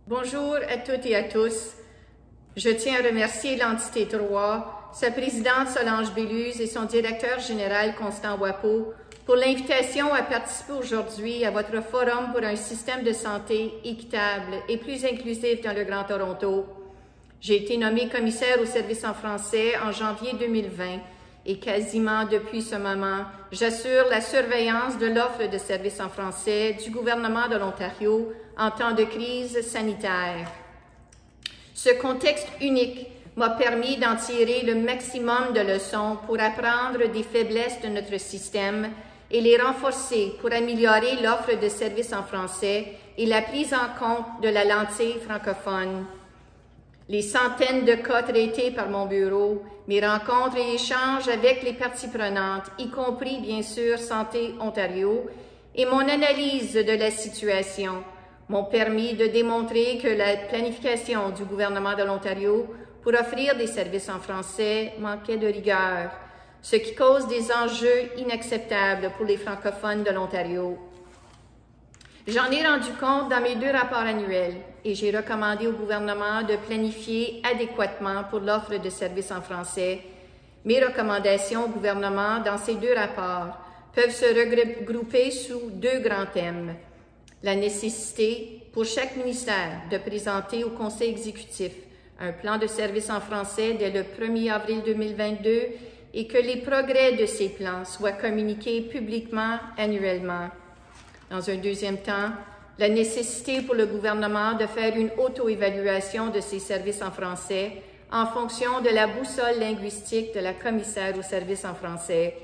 Bonjour à toutes et à tous. Je tiens à remercier l'entité 3, sa présidente Solange Béluse et son directeur général Constant Wapo pour l'invitation à participer aujourd'hui à votre forum pour un système de santé équitable et plus inclusif dans le Grand Toronto. J'ai été nommée commissaire au service en français en janvier 2020 et quasiment depuis ce moment, j'assure la surveillance de l'offre de services en français du gouvernement de l'Ontario en temps de crise sanitaire. Ce contexte unique m'a permis d'en tirer le maximum de leçons pour apprendre des faiblesses de notre système et les renforcer pour améliorer l'offre de services en français et la prise en compte de la lentille francophone. Les centaines de cas traités par mon bureau, mes rencontres et échanges avec les parties prenantes, y compris bien sûr Santé Ontario, et mon analyse de la situation m'ont permis de démontrer que la planification du gouvernement de l'Ontario pour offrir des services en français manquait de rigueur, ce qui cause des enjeux inacceptables pour les francophones de l'Ontario. J'en ai rendu compte dans mes 2 rapports annuels et j'ai recommandé au gouvernement de planifier adéquatement pour l'offre de services en français. Mes recommandations au gouvernement dans ces 2 rapports peuvent se regrouper sous 2 grands thèmes. La nécessité pour chaque ministère de présenter au Conseil exécutif un plan de services en français dès le 1er avril 2022 et que les progrès de ces plans soient communiqués publiquement annuellement. Dans un deuxième temps, la nécessité pour le gouvernement de faire une auto-évaluation de ses services en français en fonction de la boussole linguistique de la commissaire aux services en français.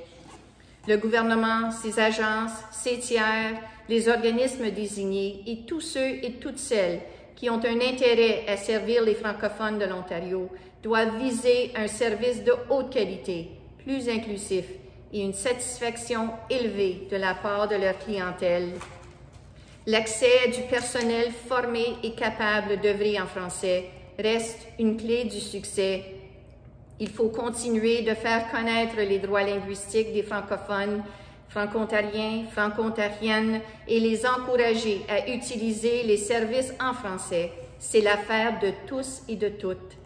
Le gouvernement, ses agences, ses tiers, les organismes désignés et tous ceux et toutes celles qui ont un intérêt à servir les francophones de l'Ontario doivent viser un service de haute qualité, plus inclusif et une satisfaction élevée de la part de leur clientèle. L'accès du personnel formé et capable d'œuvrer en français reste une clé du succès. Il faut continuer de faire connaître les droits linguistiques des francophones, franco-ontariens, franco-ontariennes et les encourager à utiliser les services en français. C'est l'affaire de tous et de toutes.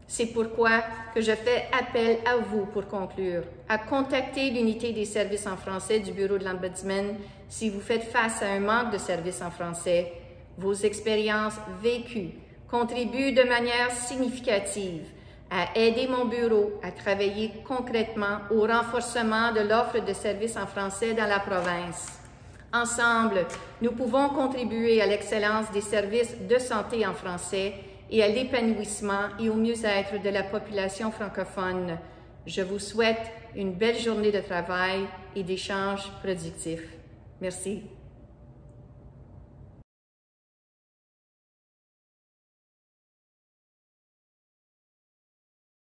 C'est pourquoi que je fais appel à vous pour conclure, à contacter l'unité des services en français du Bureau de l'Ombudsman si vous faites face à un manque de services en français. Vos expériences vécues contribuent de manière significative à aider mon bureau à travailler concrètement au renforcement de l'offre de services en français dans la province. Ensemble, nous pouvons contribuer à l'excellence des services de santé en français et à l'épanouissement et au mieux-être de la population francophone. Je vous souhaite une belle journée de travail et d'échanges productifs. Merci.